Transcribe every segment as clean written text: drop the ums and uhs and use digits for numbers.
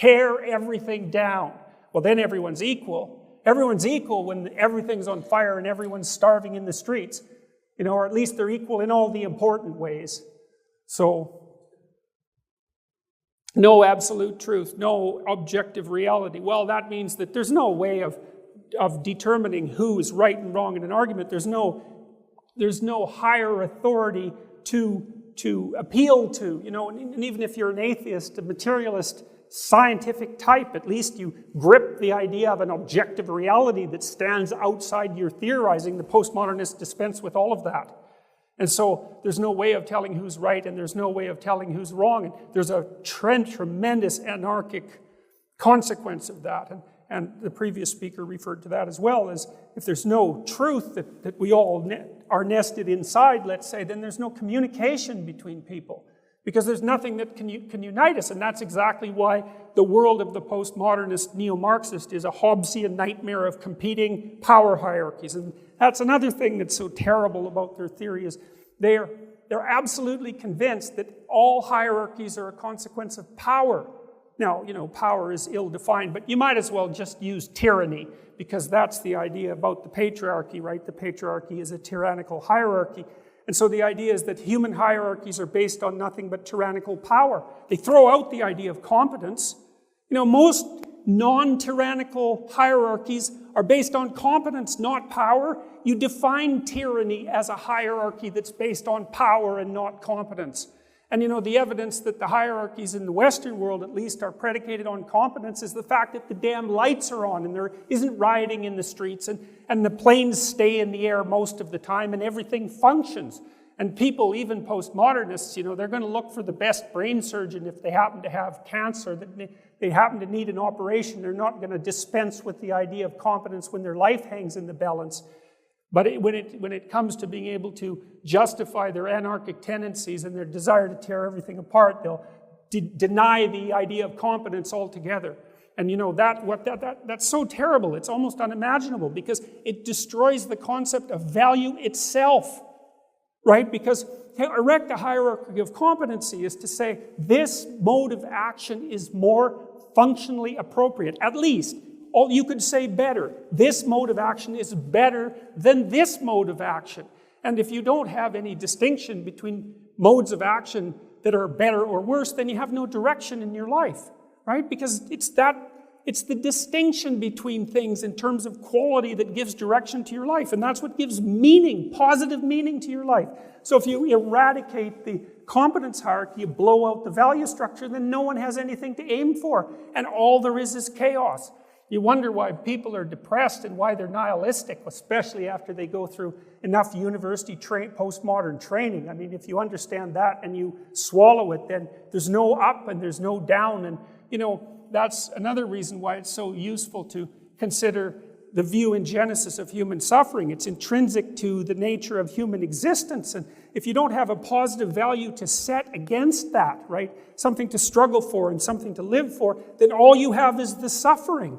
tear everything down. Well, then everyone's equal. Everyone's equal when everything's on fire and everyone's starving in the streets. Or at least they're equal in all the important ways. So, no absolute truth, no objective reality. Well, that means that there's no way of determining who is right and wrong in an argument. There's no higher authority to appeal to, and even if you're an atheist, a materialist, scientific type, at least you grip the idea of an objective reality that stands outside your theorizing. The postmodernists dispense with all of that. And so there's no way of telling who's right and there's no way of telling who's wrong. And there's a tremendous anarchic consequence of that. And the previous speaker referred to that as well, as if there's no truth that we all are nested inside, let's say, then there's no communication between people. Because there's nothing that can unite us, and that's exactly why the world of the postmodernist neo-Marxist is a Hobbesian nightmare of competing power hierarchies. And that's another thing that's so terrible about their theory, is they're absolutely convinced that all hierarchies are a consequence of power. Now, power is ill-defined, but you might as well just use tyranny, because that's the idea about the patriarchy, right? The patriarchy is a tyrannical hierarchy. And so the idea is that human hierarchies are based on nothing but tyrannical power. They throw out the idea of competence. Most non-tyrannical hierarchies are based on competence, not power. You define tyranny as a hierarchy that's based on power and not competence. And the evidence that the hierarchies in the Western world, at least, are predicated on competence is the fact that the damn lights are on and there isn't rioting in the streets and the planes stay in the air most of the time and everything functions. And people, even postmodernists, they're going to look for the best brain surgeon if they happen to have cancer, that they happen to need an operation. They're not going to dispense with the idea of competence when their life hangs in the balance. But when it comes to being able to justify their anarchic tendencies and their desire to tear everything apart, they'll deny the idea of competence altogether. And that's so terrible, it's almost unimaginable, because it destroys the concept of value itself, right? Because to erect a hierarchy of competency is to say, this mode of action is more functionally appropriate, at least. Or you could say better. This mode of action is better than this mode of action. And if you don't have any distinction between modes of action that are better or worse, then you have no direction in your life, right? Because it's the distinction between things in terms of quality that gives direction to your life. And that's what gives meaning, positive meaning to your life. So if you eradicate the competence hierarchy, you blow out the value structure, then no one has anything to aim for. And all there is chaos. You wonder why people are depressed and why they're nihilistic, especially after they go through enough university postmodern training. I mean, if you understand that and you swallow it, then there's no up and there's no down. And, that's another reason why it's so useful to consider the view in Genesis of human suffering. It's intrinsic to the nature of human existence. And if you don't have a positive value to set against that, right, something to struggle for and something to live for, then all you have is the suffering.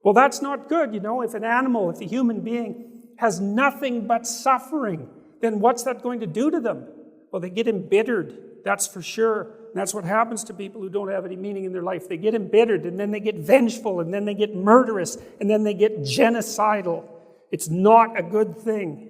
Well, that's not good, If an animal, if a human being has nothing but suffering, then what's that going to do to them? Well, they get embittered, that's for sure. And that's what happens to people who don't have any meaning in their life. They get embittered, and then they get vengeful, and then they get murderous, and then they get genocidal. It's not a good thing.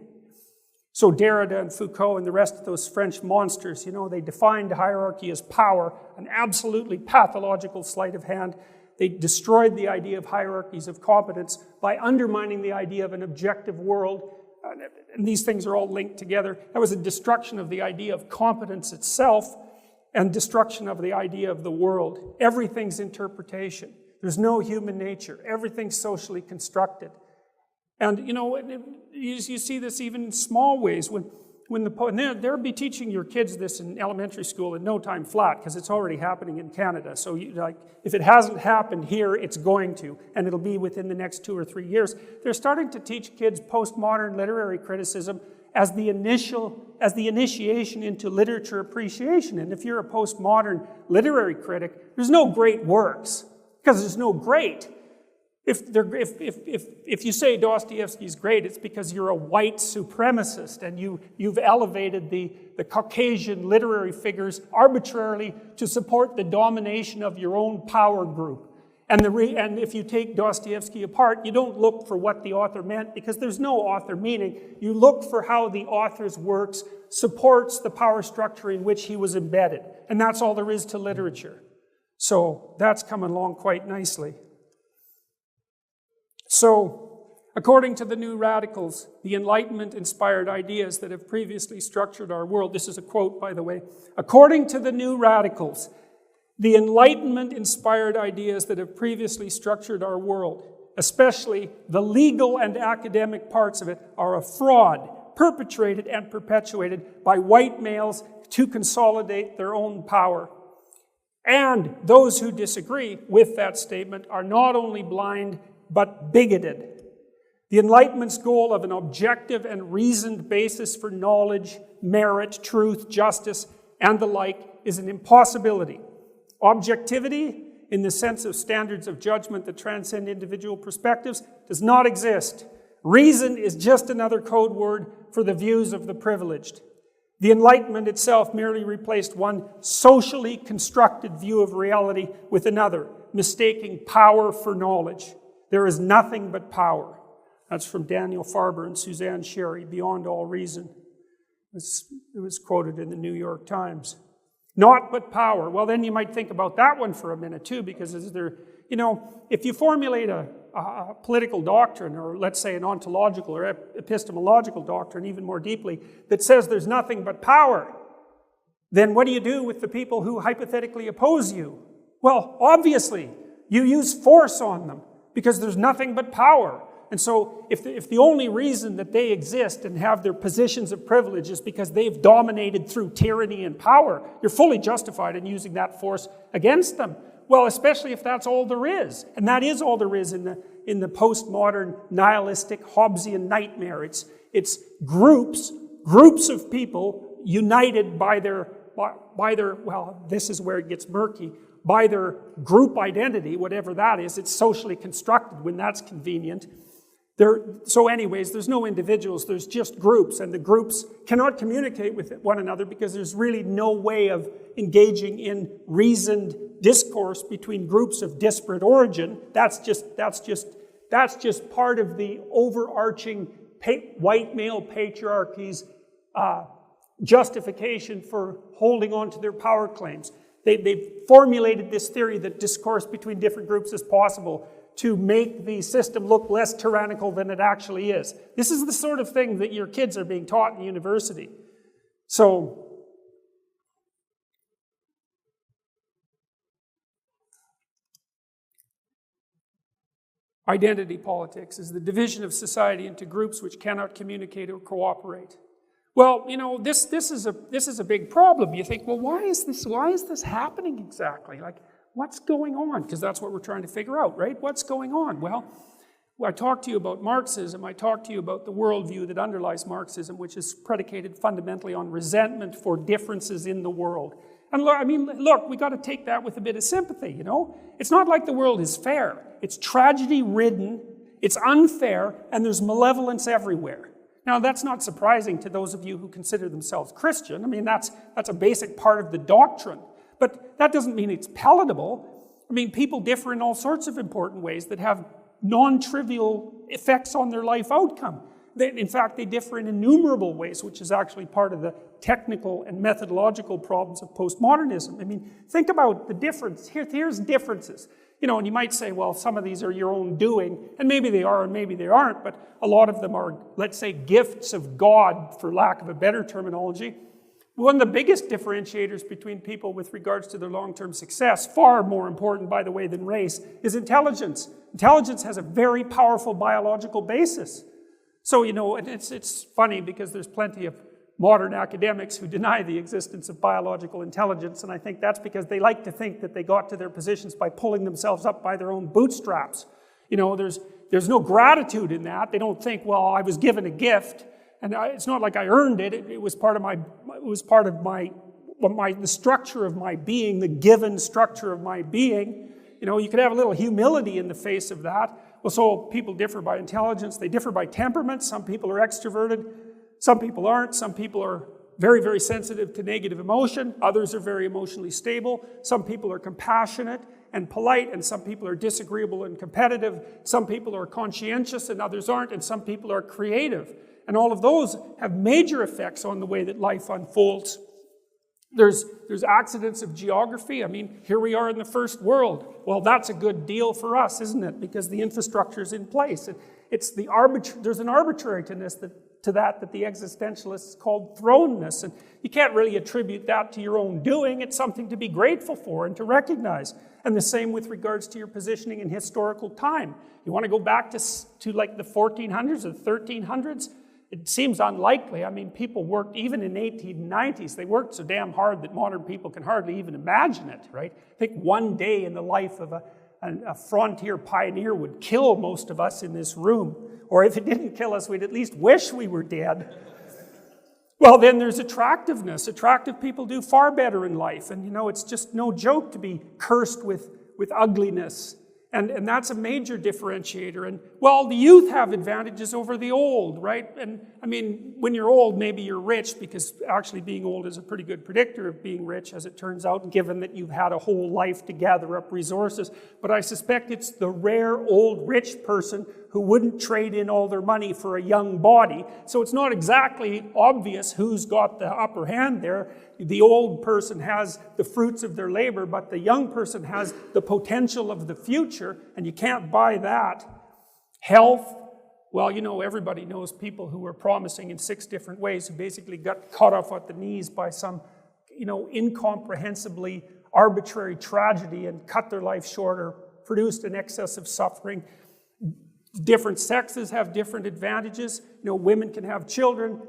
So Derrida and Foucault and the rest of those French monsters, they defined hierarchy as power, an absolutely pathological sleight of hand. They destroyed the idea of hierarchies of competence by undermining the idea of an objective world. And these things are all linked together. That was a destruction of the idea of competence itself and destruction of the idea of the world. Everything's interpretation. There's no human nature. Everything's socially constructed. And, you see this even in small ways. And they'll be teaching your kids this in elementary school in no time flat, because it's already happening in Canada. So if it hasn't happened here, it's going to, and it'll be within the next 2 or 3 years. They're starting to teach kids postmodern literary criticism as the initiation into literature appreciation. And if you're a postmodern literary critic, there's no great works, because there's no great. If you say Dostoevsky's great, it's because you're a white supremacist and you've elevated the Caucasian literary figures arbitrarily to support the domination of your own power group. And if you take Dostoevsky apart, you don't look for what the author meant, because there's no author meaning. You look for how the author's works supports the power structure in which he was embedded. And that's all there is to literature. So that's coming along quite nicely. So, according to the New Radicals, the Enlightenment-inspired ideas that have previously structured our world, this is a quote, by the way, according to the New Radicals, the Enlightenment-inspired ideas that have previously structured our world, especially the legal and academic parts of it, are a fraud perpetrated and perpetuated by white males to consolidate their own power. And those who disagree with that statement are not only blind, but bigoted. The Enlightenment's goal of an objective and reasoned basis for knowledge, merit, truth, justice, and the like is an impossibility. Objectivity, in the sense of standards of judgment that transcend individual perspectives, does not exist. Reason is just another code word for the views of the privileged. The Enlightenment itself merely replaced one socially constructed view of reality with another, mistaking power for knowledge. There is nothing but power. That's from Daniel Farber and Suzanne Sherry, Beyond All Reason. It was quoted in the New York Times. Not but power. Well, then you might think about that one for a minute too, because if you formulate a political doctrine, or let's say an ontological or epistemological doctrine even more deeply, that says there's nothing but power, then what do you do with the people who hypothetically oppose you? Well, obviously, you use force on them, because there's nothing but power. And so if the only reason that they exist and have their positions of privilege is because they've dominated through tyranny and power, you're fully justified in using that force against them. Well, especially if that's all there is. And that is all there is in the postmodern, nihilistic, Hobbesian nightmare. It's groups of people united by their, well, this is where it gets murky, by their group identity, whatever that is. It's socially constructed when that's convenient. So anyways, there's no individuals, there's just groups, and the groups cannot communicate with one another because there's really no way of engaging in reasoned discourse between groups of disparate origin. That's just part of the overarching white male patriarchy's justification for holding on to their power claims. They've formulated this theory that discourse between different groups is possible to make the system look less tyrannical than it actually is. This is the sort of thing that your kids are being taught in university. So, identity politics is the division of society into groups which cannot communicate or cooperate. Well, this is a big problem. You think, well, why is this happening exactly? Like, what's going on? Because that's what we're trying to figure out, right? What's going on? Well, I talked to you about Marxism. I talked to you about the worldview that underlies Marxism, which is predicated fundamentally on resentment for differences in the world. And look, we got to take that with a bit of sympathy, It's not like the world is fair. It's tragedy-ridden, it's unfair, and there's malevolence everywhere. Now, that's not surprising to those of you who consider themselves Christian. That's a basic part of the doctrine. But that doesn't mean it's palatable. People differ in all sorts of important ways that have non-trivial effects on their life outcome. In fact, they differ in innumerable ways, which is actually part of the technical and methodological problems of postmodernism. Think about the difference. Here's differences. And you might say, well, some of these are your own doing, and maybe they are and maybe they aren't, but a lot of them are, let's say, gifts of God, for lack of a better terminology. One of the biggest differentiators between people with regards to their long-term success, far more important, by the way, than race, is intelligence. Intelligence has a very powerful biological basis. So, it's funny because there's plenty of modern academics who deny the existence of biological intelligence, and I think that's because they like to think that they got to their positions by pulling themselves up by their own bootstraps. There's no gratitude in that. They don't think, well, I was given a gift, and it's not like I earned it. It was part of the structure of my being, the given structure of my being. You know, you could have a little humility in the face of that. Well, so people differ by intelligence. They differ by temperament. Some people are extroverted. Some people aren't. Some people are very, very sensitive to negative emotion. Others are very emotionally stable. Some people are compassionate and polite, and some people are disagreeable and competitive. Some people are conscientious and others aren't, and some people are creative. And all of those have major effects on the way that life unfolds. There's accidents of geography. I mean, here we are in the first world. Well, that's a good deal for us, isn't it? Because the infrastructure is in place. It's there's an arbitrariness to that the existentialists called thrownness. And you can't really attribute that to your own doing. It's something to be grateful for and to recognize. And the same with regards to your positioning in historical time. You want to go back to like the 1400s or the 1300s? It seems unlikely. I mean, people worked, even in the 1890s, they worked so damn hard that modern people can hardly even imagine it, right? I think one day in the life of a frontier pioneer would kill most of us in this room. Or if it didn't kill us, we'd at least wish we were dead. Well, then there's attractiveness. Attractive people do far better in life. And, you know, it's just no joke to be cursed with ugliness. And that's a major differentiator. And, well, the youth have advantages over the old, right? And, I mean, when you're old, maybe you're rich, because actually being old is a pretty good predictor of being rich, as it turns out, given that you've had a whole life to gather up resources. But I suspect it's the rare old rich person who wouldn't trade in all their money for a young body. So it's not exactly obvious who's got the upper hand there. The old person has the fruits of their labor, but the young person has the potential of the future, and you can't buy that. Health, well, you know, everybody knows people who were promising in 6 different ways who basically got cut off at the knees by some, you know, incomprehensibly arbitrary tragedy and cut their life short or produced an excess of suffering. Different sexes have different advantages. You know, women can have children.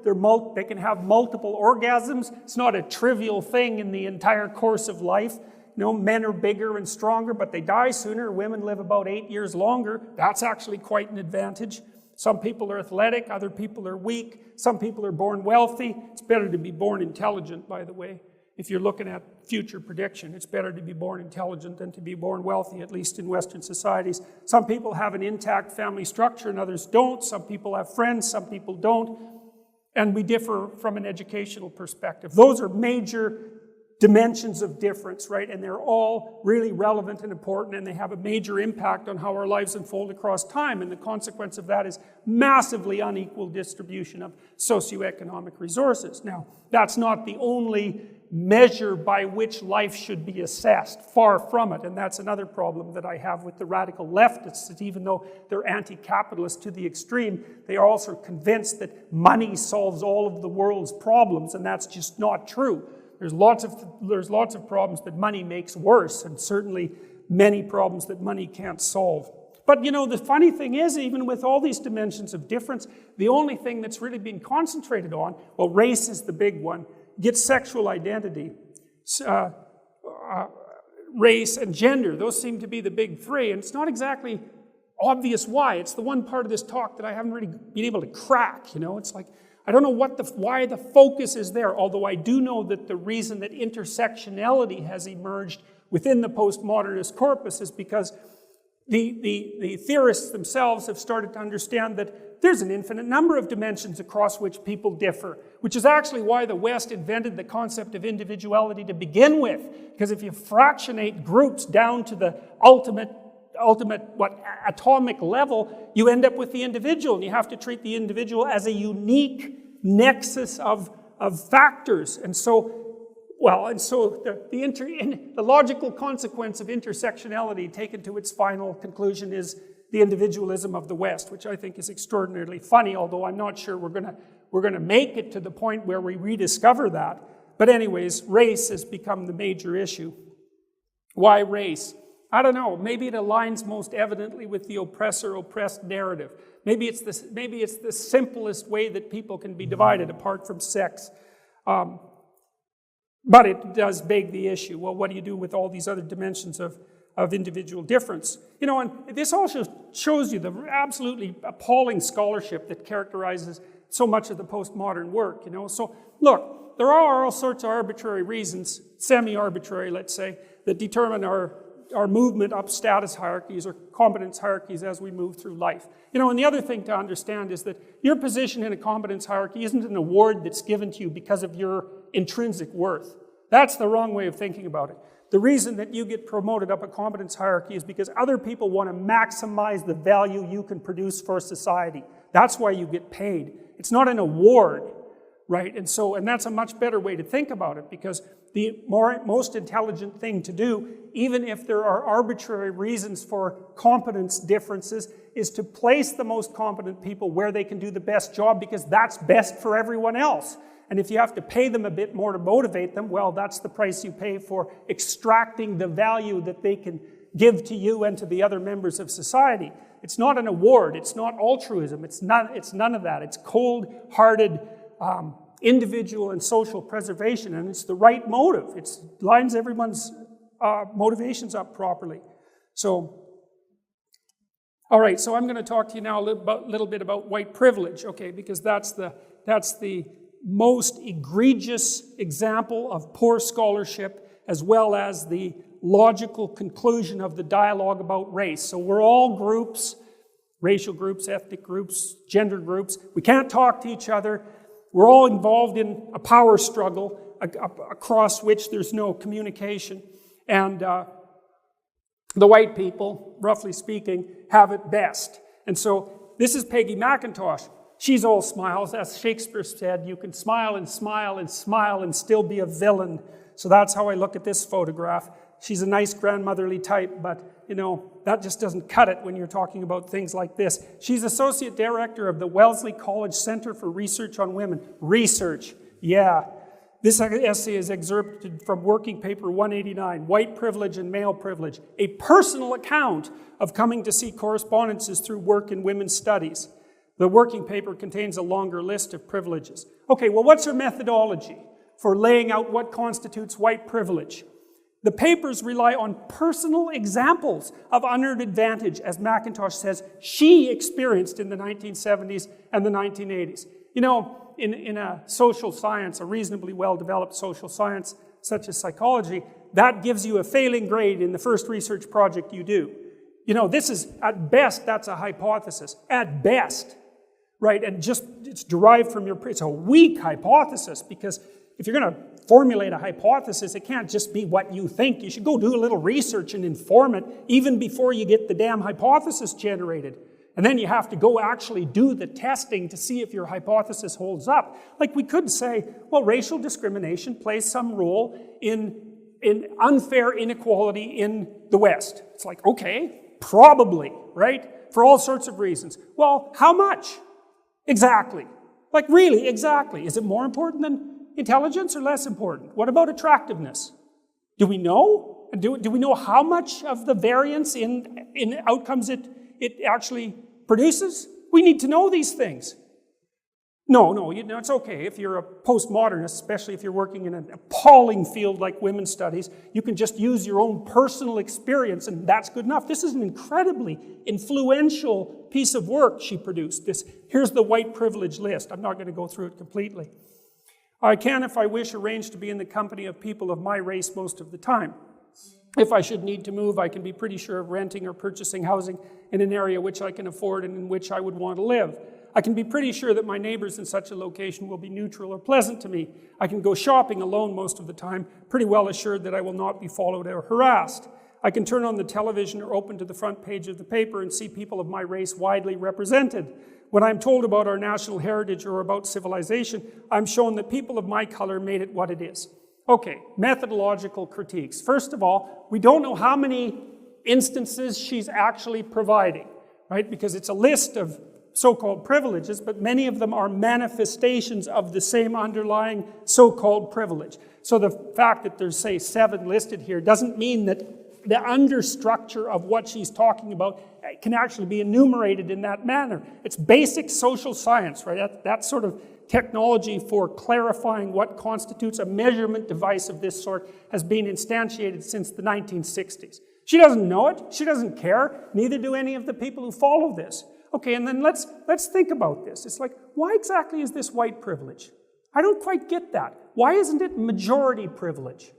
They can have multiple orgasms. It's not a trivial thing in the entire course of life. You know, men are bigger and stronger, but they die sooner. Women live about 8 years longer. That's actually quite an advantage. Some people are athletic. Other people are weak. Some people are born wealthy. It's better to be born intelligent, by the way. If you're looking at future prediction, it's better to be born intelligent than to be born wealthy, at least in Western societies. Some people have an intact family structure and others don't. Some people have friends, some people don't. And we differ from an educational perspective. Those are major dimensions of difference, right? And they're all really relevant and important, and they have a major impact on how our lives unfold across time. And the consequence of that is massively unequal distribution of socioeconomic resources. Now, that's not the only measure by which life should be assessed. Far from it. And that's another problem that I have with the radical leftists, that even though they're anti-capitalist to the extreme, they are also convinced that money solves all of the world's problems, and that's just not true. There's lots of problems that money makes worse, and certainly many problems that money can't solve. But, you know, the funny thing is, even with all these dimensions of difference, the only thing that's really been concentrated on, well, race is the big one, gets sexual identity, race, and gender. Those seem to be the big 3, and it's not exactly obvious why. It's the one part of this talk that I haven't really been able to crack, you know. It's like, I don't know why the focus is there, although I do know that the reason that intersectionality has emerged within the postmodernist corpus is because the theorists themselves have started to understand that there's an infinite number of dimensions across which people differ, which is actually why the West invented the concept of individuality to begin with. Because if you fractionate groups down to the ultimate atomic level, you end up with the individual, and you have to treat the individual as a unique nexus of factors. And so, the logical consequence of intersectionality taken to its final conclusion is the individualism of the West, which I think is extraordinarily funny, although I'm not sure we're gonna make it to the point where we rediscover that. But anyways, race has become the major issue. Why race? I don't know. Maybe it aligns most evidently with the oppressor-oppressed narrative. Maybe it's the simplest way that people can be divided apart from sex. But it does beg the issue. Well, what do you do with all these other dimensions of individual difference? You know, and this also shows you the absolutely appalling scholarship that characterizes so much of the postmodern work, you know. So, look, there are all sorts of arbitrary reasons, semi-arbitrary, let's say, that determine our our movement up status hierarchies or competence hierarchies as we move through life. You know, and the other thing to understand is that your position in a competence hierarchy isn't an award that's given to you because of your intrinsic worth. That's the wrong way of thinking about it. The reason that you get promoted up a competence hierarchy is because other people want to maximize the value you can produce for society. That's why you get paid. It's not an award, right? And that's a much better way to think about it, because the most intelligent thing to do, even if there are arbitrary reasons for competence differences, is to place the most competent people where they can do the best job, because that's best for everyone else. And if you have to pay them a bit more to motivate them, well, that's the price you pay for extracting the value that they can give to you and to the other members of society. It's not an award. It's not altruism. It's none of that. It's cold-hearted individual and social preservation, and it's the right motive. It lines everyone's motivations up properly. So, all right, so I'm going to talk to you now a little bit about white privilege, okay, because that's the most egregious example of poor scholarship, as well as the logical conclusion of the dialogue about race. So we're all groups, racial groups, ethnic groups, gender groups. We can't talk to each other. We're all involved in a power struggle across which there's no communication. And the white people, roughly speaking, have it best. And so this is Peggy McIntosh. She's all smiles. As Shakespeare said, you can smile and smile and smile and still be a villain. So that's how I look at this photograph. She's a nice grandmotherly type, but, you know, that just doesn't cut it when you're talking about things like this. She's Associate Director of the Wellesley College Center for Research on Women. Research, yeah. This essay is excerpted from working paper 189, White Privilege and Male Privilege, a personal account of coming to see correspondences through work in women's studies. The working paper contains a longer list of privileges. Okay, well, what's her methodology for laying out what constitutes white privilege? The papers rely on personal examples of unearned advantage, as McIntosh says she experienced in the 1970s and the 1980s. You know, in a social science, a reasonably well-developed social science, such as psychology, that gives you a failing grade in the first research project you do. You know, this is, at best, that's a hypothesis. At best. Right, and just, it's derived from it's a weak hypothesis, because if you're going to formulate a hypothesis, it can't just be what you think. You should go do a little research and inform it even before you get the damn hypothesis generated. And then you have to go actually do the testing to see if your hypothesis holds up. Like we could say, well, racial discrimination plays some role in unfair inequality in the West. It's like, okay, probably, right? For all sorts of reasons. Well, how much? Exactly. Like really, exactly. Is it more important than intelligence or less important? What about attractiveness? Do we know? And do we know how much of the variance in outcomes it actually produces? We need to know these things. No, you know, it's okay if you're a postmodernist, especially if you're working in an appalling field like women's studies, you can just use your own personal experience and that's good enough. This is an incredibly influential piece of work she produced. Here's the white privilege list. I'm not going to go through it completely. I can, if I wish, arrange to be in the company of people of my race most of the time. If I should need to move, I can be pretty sure of renting or purchasing housing in an area which I can afford and in which I would want to live. I can be pretty sure that my neighbors in such a location will be neutral or pleasant to me. I can go shopping alone most of the time, pretty well assured that I will not be followed or harassed. I can turn on the television or open to the front page of the paper and see people of my race widely represented. When I'm told about our national heritage or about civilization, I'm shown that people of my color made it what it is. Okay, methodological critiques. First of all, we don't know how many instances she's actually providing, right? Because it's a list of so-called privileges, but many of them are manifestations of the same underlying so-called privilege. So the fact that there's, say, 7 listed here doesn't mean that the understructure of what she's talking about can actually be enumerated in that manner. It's basic social science, right? That sort of technology for clarifying what constitutes a measurement device of this sort has been instantiated since the 1960s. She doesn't know it. She doesn't care. Neither do any of the people who follow this. Okay, and then let's think about this. It's like, why exactly is this white privilege? I don't quite get that. Why isn't it majority privilege?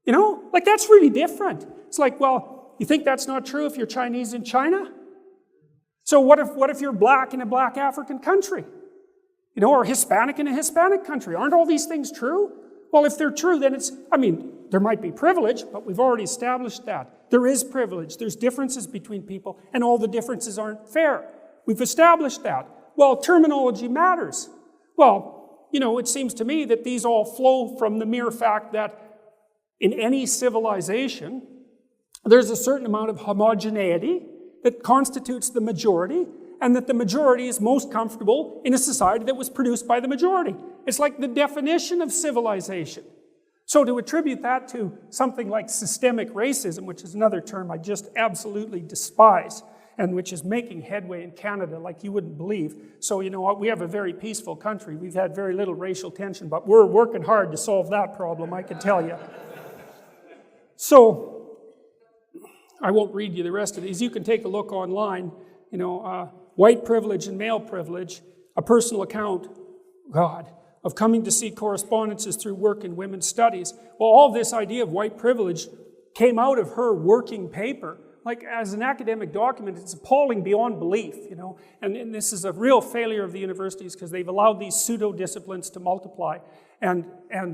You know, like that's really different. It's like, well, you think that's not true if you're Chinese in China? So what if you're black in a black African country? You know, or Hispanic in a Hispanic country? Aren't all these things true? Well, if they're true, then there might be privilege, but we've already established that. There is privilege. There's differences between people, and all the differences aren't fair. We've established that. Well, terminology matters. Well, you know, it seems to me that these all flow from the mere fact that in any civilization, there's a certain amount of homogeneity that constitutes the majority, and that the majority is most comfortable in a society that was produced by the majority. It's like the definition of civilization. So to attribute that to something like systemic racism, which is another term I just absolutely despise, and which is making headway in Canada like you wouldn't believe. So, you know what, we have a very peaceful country. We've had very little racial tension, but we're working hard to solve that problem, I can tell you. So, I won't read you the rest of these. You can take a look online, you know, white privilege and male privilege, a personal account, of coming to see correspondences through work in women's studies. Well, all this idea of white privilege came out of her working paper. Like, as an academic document, it's appalling beyond belief, you know. And this is a real failure of the universities because they've allowed these pseudo-disciplines to multiply. And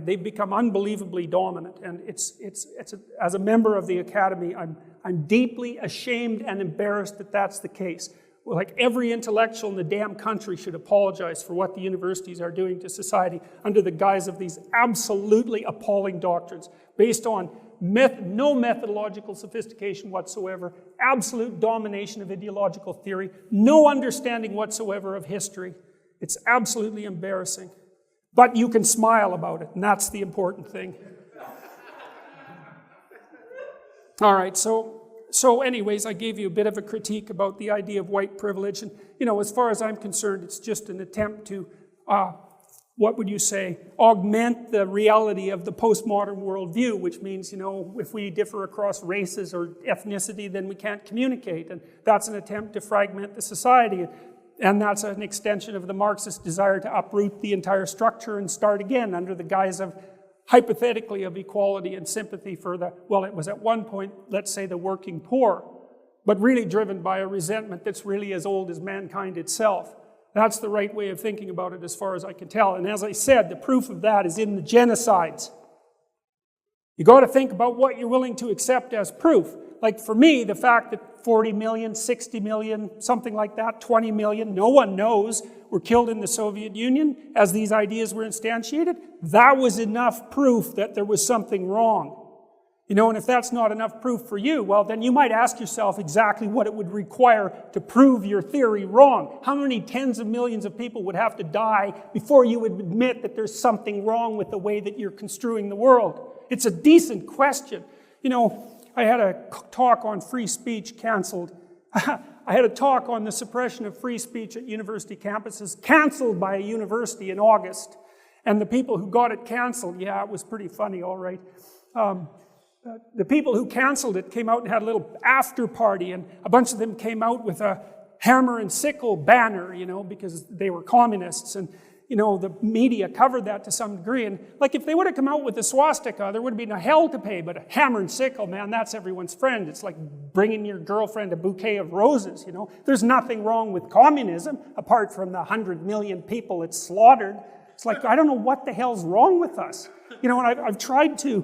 they've become unbelievably dominant. And as a member of the academy, I'm deeply ashamed and embarrassed that that's the case. Like, every intellectual in the damn country should apologize for what the universities are doing to society under the guise of these absolutely appalling doctrines based on no methodological sophistication whatsoever, absolute domination of ideological theory, no understanding whatsoever of history. It's absolutely embarrassing. But you can smile about it, and that's the important thing. All right, so anyways, I gave you a bit of a critique about the idea of white privilege. And, you know, as far as I'm concerned, it's just an attempt to, what would you say, augment the reality of the postmodern worldview, which means, you know, if we differ across races or ethnicity, then we can't communicate. And that's an attempt to fragment the society. And that's an extension of the Marxist desire to uproot the entire structure and start again under the guise of, hypothetically, of equality and sympathy for the, well, it was at one point, let's say, the working poor, but really driven by a resentment that's really as old as mankind itself. That's the right way of thinking about it as far as I can tell. And as I said, the proof of that is in the genocides. You got to think about what you're willing to accept as proof. Like, for me, the fact that 40 million, 60 million, something like that, 20 million, no one knows, were killed in the Soviet Union as these ideas were instantiated, that was enough proof that there was something wrong. You know, and if that's not enough proof for you, well, then you might ask yourself exactly what it would require to prove your theory wrong. How many tens of millions of people would have to die before you would admit that there's something wrong with the way that you're construing the world? It's a decent question. You know, I had a talk on free speech canceled. I had a talk on the suppression of free speech at university campuses canceled by a university in August. And the people who got it canceled, yeah, it was pretty funny, all right. The people who canceled it came out and had a little after party, and a bunch of them came out with a hammer and sickle banner, you know, because they were communists. And, you know, the media covered that to some degree. And, like, if they would have come out with a swastika, there would have been a hell to pay. But a hammer and sickle, man, that's everyone's friend. It's like bringing your girlfriend a bouquet of roses, you know. There's nothing wrong with communism, apart from the 100 million people it slaughtered. It's like, I don't know what the hell's wrong with us. You know, and I've tried to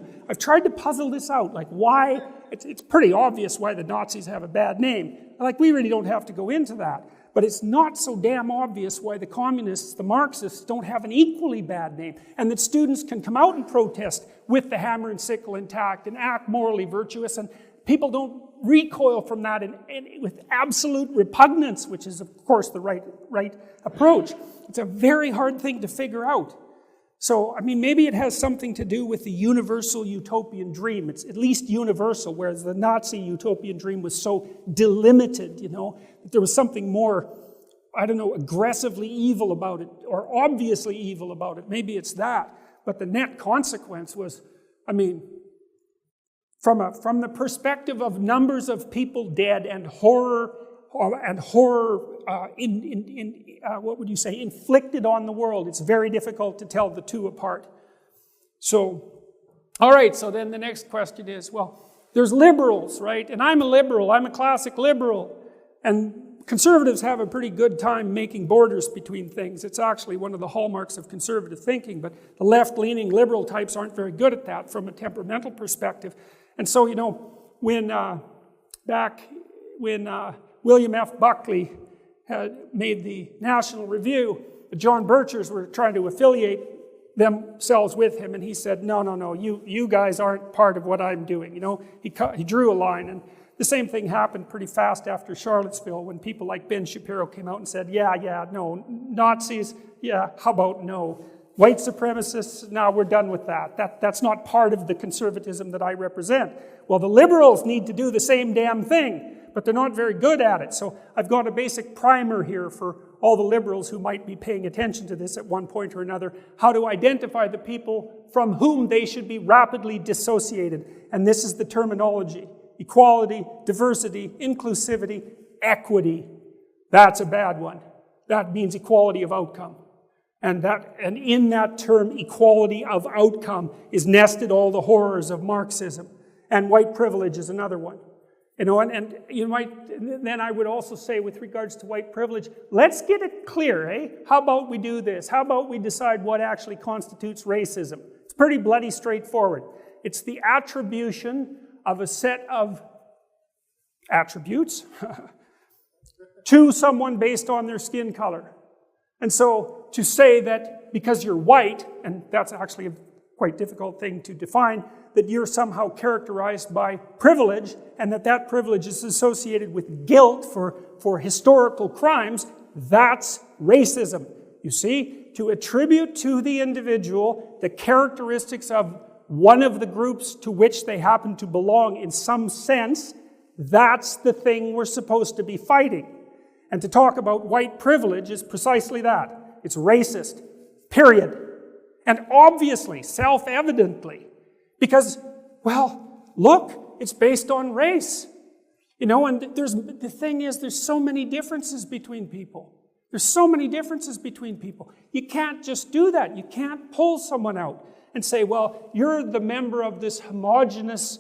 puzzle this out. Like, why? It's pretty obvious why the Nazis have a bad name. Like, we really don't have to go into that. But it's not so damn obvious why the communists, the Marxists, don't have an equally bad name. And that students can come out and protest with the hammer and sickle intact and act morally virtuous, and people don't recoil from that and with absolute repugnance, which is, of course, the right approach. It's a very hard thing to figure out. So, I mean, maybe it has something to do with the universal utopian dream. It's at least universal, whereas the Nazi utopian dream was so delimited, you know, that there was something more, I don't know, aggressively evil about it, or obviously evil about it. Maybe it's that. But the net consequence was, I mean, from the perspective of numbers of people dead and horror, what would you say, inflicted on the world, it's very difficult to tell the two apart. So, All right, so then the next question is, well, there's liberals, right? And I'm a liberal. I'm a classic liberal. And conservatives have a pretty good time making borders between things. It's actually one of the hallmarks of conservative thinking, but the left-leaning liberal types aren't very good at that from a temperamental perspective. And so, you know, when William F. Buckley had made the National Review, the John Birchers were trying to affiliate themselves with him, and he said, no, you guys aren't part of what I'm doing. You know, he drew a line, and the same thing happened pretty fast after Charlottesville when people like Ben Shapiro came out and said, yeah, no, Nazis, yeah, how about no? White supremacists, no, we're done with that. That's not part of the conservatism that I represent. Well, the liberals need to do the same damn thing, but they're not very good at it. So I've got a basic primer here for all the liberals who might be paying attention to this at one point or another, how to identify the people from whom they should be rapidly dissociated. And this is the terminology: equality, diversity, inclusivity, equity. That's a bad one. That means equality of outcome. And in that term, equality of outcome, is nested all the horrors of Marxism. And white privilege is another one. You know, and you might, then I would also say with regards to white privilege, let's get it clear, eh? How about we do this? How about we decide what actually constitutes racism? It's pretty bloody straightforward. It's the attribution of a set of attributes to someone based on their skin color. And so to say that because you're white, and that's actually a quite difficult thing to define, that you're somehow characterized by privilege, and that privilege is associated with guilt for historical crimes, that's racism. You see, to attribute to the individual the characteristics of one of the groups to which they happen to belong in some sense, that's the thing we're supposed to be fighting. And to talk about white privilege is precisely that. It's racist, period. And obviously, self-evidently, because, well, look, it's based on race. You know, and the thing is, there's so many differences between people. There's so many differences between people. You can't just do that. You can't pull someone out and say, well, you're the member of this homogeneous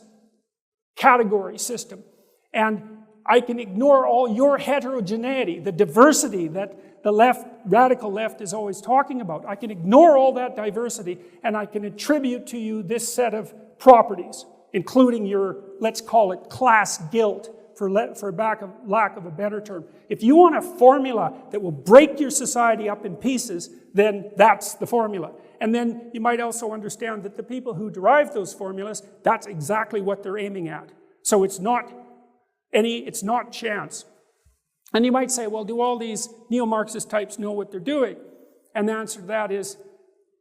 category system, and I can ignore all your heterogeneity, the diversity that the left, radical left, is always talking about. I can ignore all that diversity, and I can attribute to you this set of properties, including your, let's call it, class guilt, for lack of a better term. If you want a formula that will break your society up in pieces, then that's the formula. And then you might also understand that the people who derive those formulas, that's exactly what they're aiming at. So it's not chance. And you might say, well, do all these neo-Marxist types know what they're doing? And the answer to that is,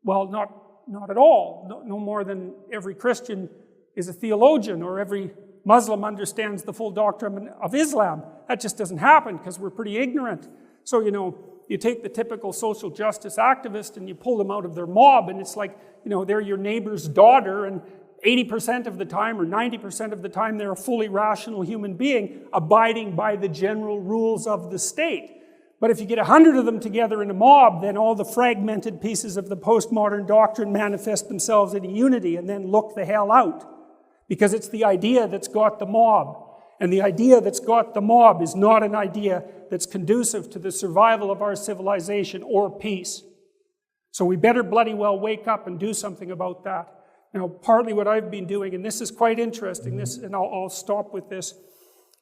well, not at all. No more than every Christian is a theologian, or every Muslim understands the full doctrine of Islam. That just doesn't happen because we're pretty ignorant. So, you know, you take the typical social justice activist and you pull them out of their mob, and it's like, you know, they're your neighbor's daughter, and 80% of the time or 90% of the time they're a fully rational human being abiding by the general rules of the state. But if you get 100 of them together in a mob, then all the fragmented pieces of the postmodern doctrine manifest themselves in a unity, and then look the hell out. Because it's the idea that's got the mob. And the idea that's got the mob is not an idea that's conducive to the survival of our civilization or peace. So we better bloody well wake up and do something about that. Now, partly what I've been doing, and this is quite interesting, and I'll stop with this.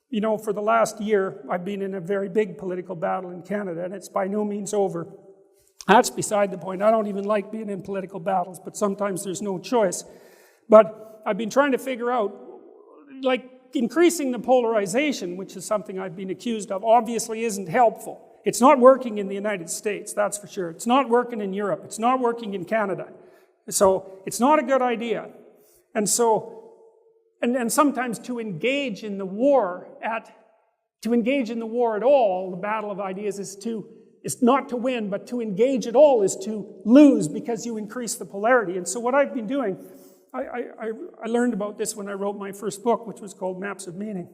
You know, for the last year, I've been in a very big political battle in Canada, and it's by no means over. That's beside the point. I don't even like being in political battles, but sometimes there's no choice. But I've been trying to figure out, like, increasing the polarization, which is something I've been accused of, obviously isn't helpful. It's not working in the United States, that's for sure. It's not working in Europe. It's not working in Canada. So it's not a good idea. And so, and sometimes to engage in the war at all, the battle of ideas is not to win, but to engage at all is to lose, because you increase the polarity. And so what I've been doing, I learned about this when I wrote my first book, which was called Maps of Meaning.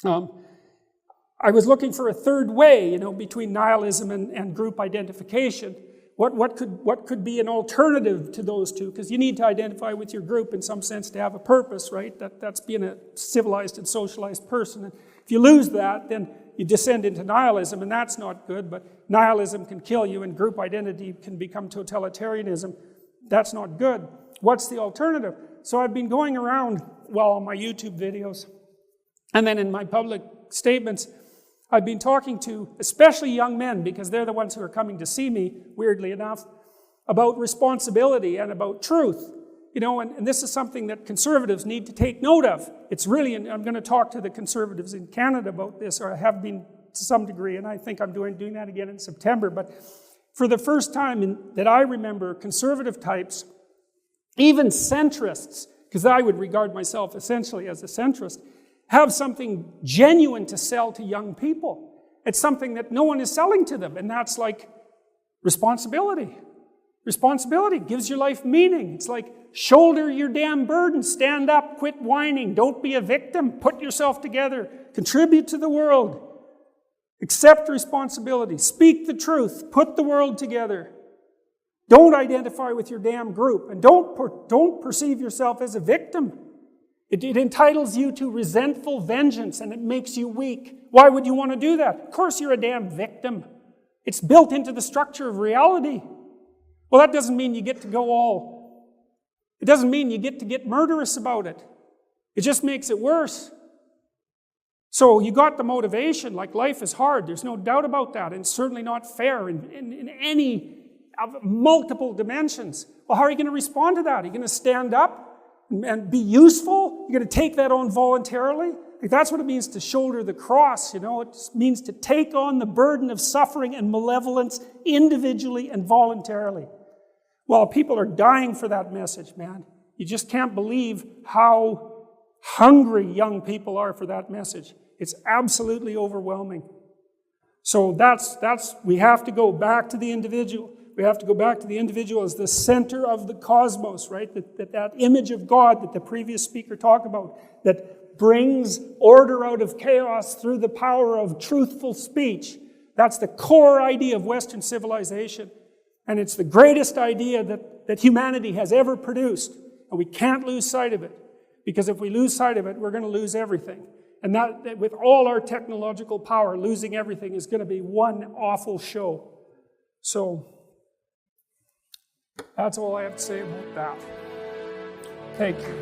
I was looking for a third way, you know, between nihilism and group identification, What could be an alternative to those two? Because you need to identify with your group in some sense to have a purpose, right? That's being a civilized and socialized person. And if you lose that, then you descend into nihilism, and that's not good, but nihilism can kill you, and group identity can become totalitarianism. That's not good. What's the alternative? So I've been going around, well, on my YouTube videos, and then in my public statements, I've been talking to especially young men, because they're the ones who are coming to see me, weirdly enough, about responsibility and about truth. You know, and this is something that conservatives need to take note of. It's really, and I'm going to talk to the conservatives in Canada about this, or I have been to some degree, and I think I'm doing that again in September. But for the first time that I remember, conservative types, even centrists, because I would regard myself essentially as a centrist, have something genuine to sell to young people. It's something that no one is selling to them, and that's like responsibility. Responsibility gives your life meaning. It's like, shoulder your damn burden, stand up, quit whining, don't be a victim, put yourself together, contribute to the world, accept responsibility, speak the truth, put the world together. Don't identify with your damn group, and don't perceive yourself as a victim. It entitles you to resentful vengeance, and it makes you weak. Why would you want to do that? Of course you're a damn victim. It's built into the structure of reality. Well, that doesn't mean you get to go all... It doesn't mean you get to get murderous about it. It just makes it worse. So you got the motivation, like life is hard. There's no doubt about that, and it's certainly not fair in any of multiple dimensions. Well, how are you going to respond to that? Are you going to stand up and be useful? You're going to take that on voluntarily? Like, that's what it means to shoulder the cross, you know. It means to take on the burden of suffering and malevolence individually and voluntarily. Well, people are dying for that message, man. You just can't believe how hungry young people are for that message. It's absolutely overwhelming. So we have to go back to the individual. We have to go back to the individual as the center of the cosmos, right? That image of God that the previous speaker talked about, that brings order out of chaos through the power of truthful speech. That's the core idea of Western civilization. And it's the greatest idea that humanity has ever produced. And we can't lose sight of it. Because if we lose sight of it, we're going to lose everything. And that with all our technological power, losing everything is going to be one awful show. So, that's all I have to say about that. Thank you.